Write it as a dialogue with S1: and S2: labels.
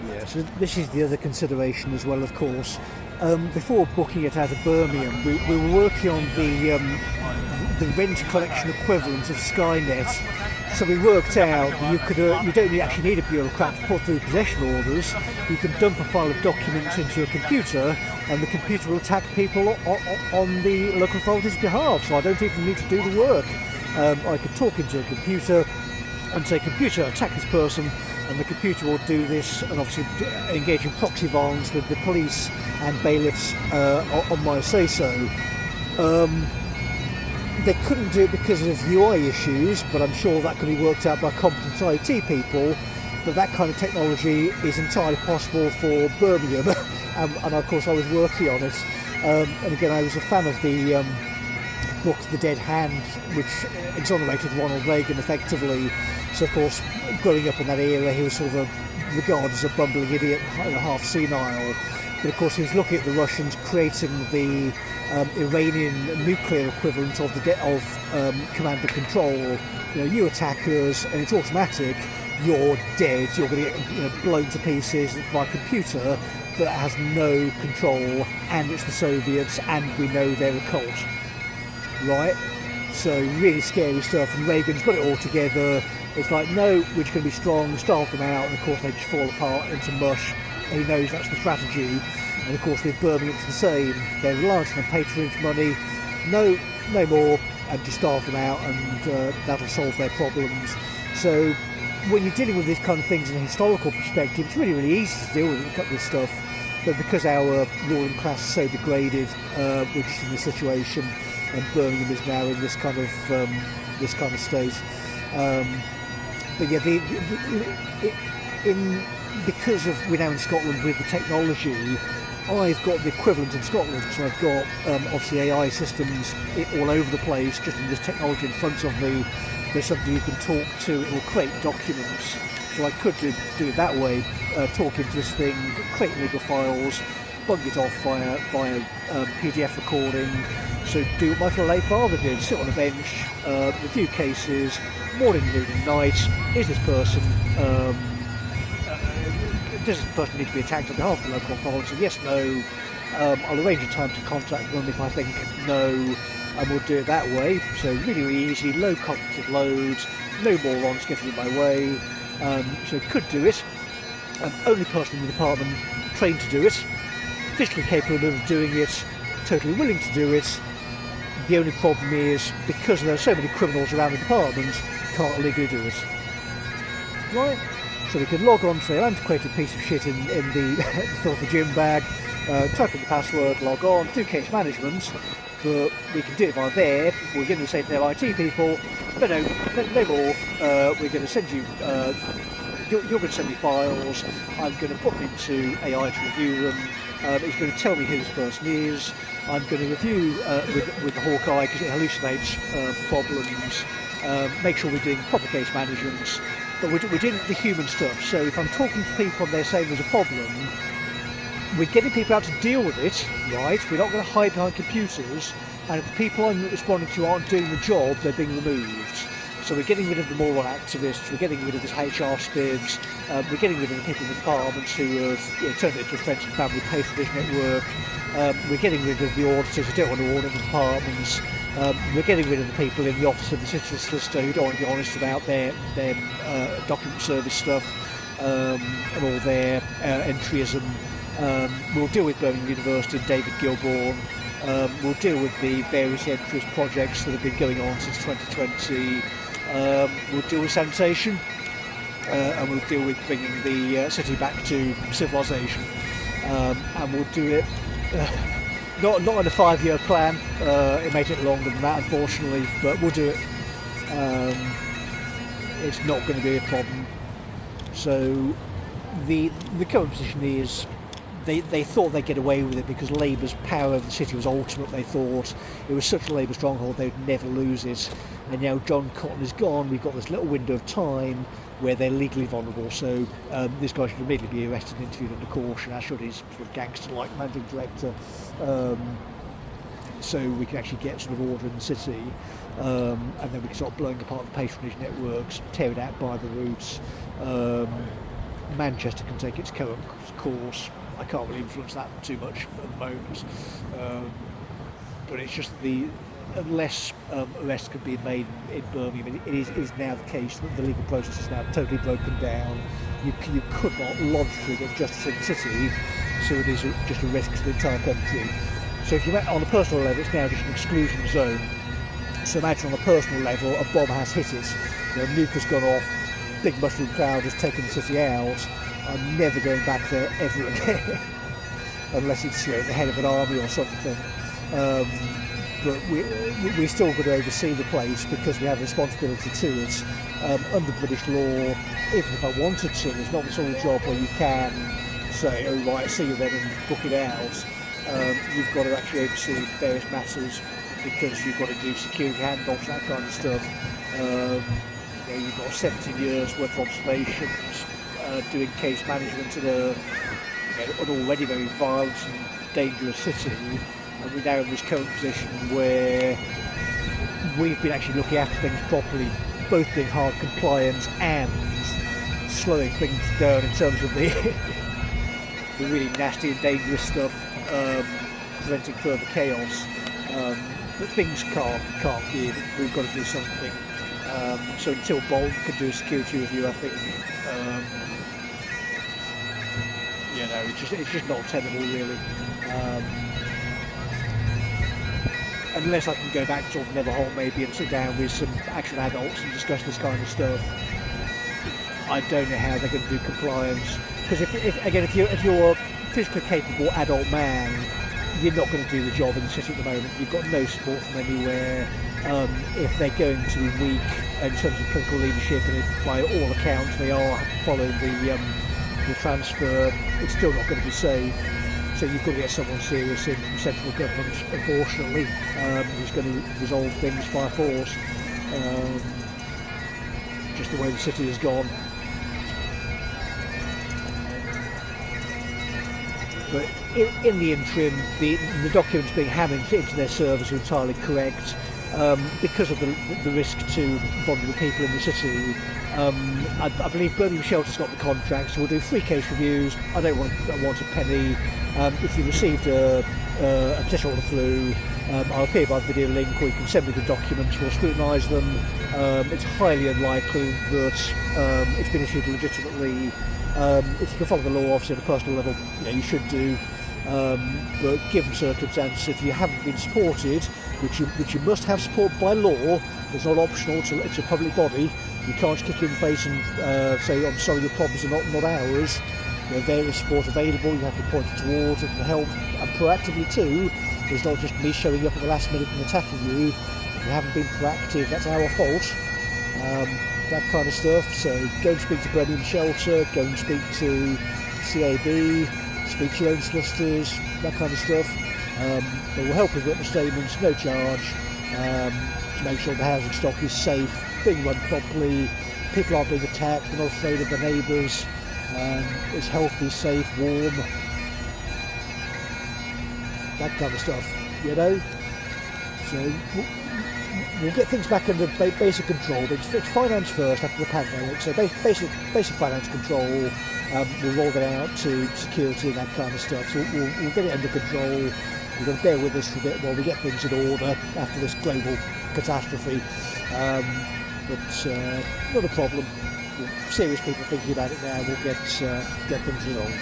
S1: Yeah, so this is the other consideration as well, of course. Before booking it out of Birmingham, we were working on the rent collection equivalent of Skynet. So we worked out that you don't actually need a bureaucrat to put through possession orders. You can dump a file of documents into a computer, and the computer will attack people on the local authority's behalf. So I don't even need to do the work. I could talk into a computer and say, "Computer, attack this person," and the computer will do this, and obviously engage in proxy violence with the police and bailiffs on my say-so. They couldn't do it because of UI issues, but I'm sure that can be worked out by competent IT people. But that kind of technology is entirely possible for Birmingham, and of course I was working on it. And again, I was a fan of the book The Dead Hand, which exonerated Ronald Reagan effectively. So of course, growing up in that era, he was sort of regarded as a bumbling idiot, half senile. But of course, he was looking at the Russians creating the Iranian nuclear equivalent of command and control. You attack us, and it's automatic. You're dead. You're going to get blown to pieces by a computer that has no control, and it's the Soviets, and we know they're a cult. Right? So really scary stuff. And Reagan's got it all together. It's like, no, we're just going to be strong, starve them out, and of course they just fall apart into mush. And he knows that's the strategy. And of course with Birmingham it's the same. They're reliant on patronage money. No more, and just starve them out, and that'll solve their problems. So when you're dealing with these kind of things in a historical perspective, it's really, really easy to deal with this stuff. But because our ruling class is so degraded, we're just in this situation, and Birmingham is now in this kind of state. But yeah, because we're now in Scotland with the technology, I've got the equivalent in Scotland. So I've got obviously AI systems all over the place, just in this technology in front of me. There's something you can talk to. It will create documents. So I could do it that way, talk into this thing, create legal files, bung it off via PDF recording. So do what my late father did: sit on a bench, review cases, morning, noon, and night. Is this person? Does this person need to be attacked on behalf of the local authority? Yes, no. I'll arrange a time to contact them if I think no, and we'll do it that way. So really, really easy, low cognitive loads, no morons getting in my way. So could do it. Only person in the department trained to do it, physically capable of doing it, totally willing to do it. The only problem is, because there are so many criminals around the department, can't legally do it. Right? So we can log on to an antiquated piece of shit in the filthy gym bag, type in the password, log on, do case management, but we can do it via there. We're going to say to their IT people, no more, we're going to send you, you're going to send me files, I'm going to put them into AI to review them, it's going to tell me who this person is, I'm going to review with the Hawkeye because it hallucinates problems, make sure we're doing proper case management. But we're doing the human stuff. So if I'm talking to people and they're saying there's a problem, we're getting people out to deal with it, right? We're not going to hide behind computers. And if the people I'm responding to aren't doing the job, they're being removed. So we're getting rid of the moron activists, we're getting rid of this HR spivs, we're getting rid of the people in the departments who have turned it into a friends and family patronage network. We're getting rid of the auditors who don't want to audit the departments. We're getting rid of the people in the office of the city solicitor who don't want to be honest about their document service stuff and all their entryism. We'll deal with Birmingham University and David Gilbourne. We'll deal with the various entryist projects that have been going on since 2020. We'll deal with sanitation, and we'll deal with bringing the city back to civilization. And we'll do it not in a 5-year plan. It may take longer than that, unfortunately, but we'll do it. It's not going to be a problem. So the current position is they thought they'd get away with it because Labour's power of the city was ultimate. They thought it was such a Labour stronghold they'd never lose it. And now John Cotton is gone, we've got this little window of time where they're legally vulnerable. So this guy should immediately be arrested and interviewed under caution, as should his sort of gangster-like managing director. So we can actually get sort of order in the city, and then we can start blowing apart the patronage networks, tear it out by the roots. Manchester can take its current course. I can't really influence that too much at the moment, but it's just unless arrests can be made in Birmingham, it is now the case that the legal process is now totally broken down. You could not logically get justice in the city, so it is just a risk to the entire country. So if you on a personal level, it's now just an exclusion zone. So imagine on a personal level, a bomb has hit it, a nuke has gone off, big mushroom cloud has taken the city out. I'm never going back there ever again, unless it's the head of an army or something. But we still got to oversee the place because we have a responsibility to it. Under British law, even if I wanted to, it's not the sort of job where you can say, oh right, see you then and book it out. You've got to actually oversee various matters because you've got to do security handoffs, that kind of stuff. You've got 17 years worth of observations, doing case management in an already very violent and dangerous city. And we're now in this current position where we've been actually looking after things properly, both being hard compliance and slowing things down in terms of the really nasty and dangerous stuff, preventing further chaos. But things can't give. We've got to do something. So until Bolton can do a security review, I think it's just not tenable really. Unless I can go back to sort of Netherholt maybe and sit down with some actual adults and discuss this kind of stuff, I don't know how they're going to do compliance. Because if you're a physically capable adult man, you're not going to do the job in the city at the moment. You've got no support from anywhere. If they're going to be weak in terms of political leadership, and by all accounts they are following the transfer, it's still not going to be safe. So you've got to get someone serious in from central government, unfortunately, who's going to resolve things by force. Just the way the city has gone. But in the interim, the documents being hammered into their servers are entirely correct. Because of the risk to vulnerable people in the city, I believe Birmingham Shelter's got the contract, so we'll do 3 case reviews. I don't want a penny. If you received a petition order through, I'll appear by video link, or you can send me the documents, we'll scrutinise them. It's highly unlikely that it's been issued legitimately. If you can follow the law, obviously at a personal level, you should do. But given circumstances, if you haven't been supported, which you must have support by law, it's not optional, it's a public body, you can't just kick you in the face and say, I'm sorry, your problems are not ours. There are various support available, you have to be pointed towards, it can help, and proactively too. It's not just me showing up at the last minute and attacking you. If you haven't been proactive, that's our fault. That kind of stuff. So go and speak to Birmingham Shelter, go and speak to CAB, speak to your own solicitors, that kind of stuff. They will help with witness statements, no charge, to make sure the housing stock is safe, being run properly, people aren't being attacked, they're not afraid of their neighbours, it's healthy, safe, warm, that kind of stuff, So we'll get things back under basic control. It's finance first after the pandemic, so basic finance control. We'll roll that out to security and that kind of stuff. So we'll get it under control. We're going to bear with us for a bit while we get things in order after this global catastrophe. But not a problem. Serious people thinking about it now. We'll get things resolved.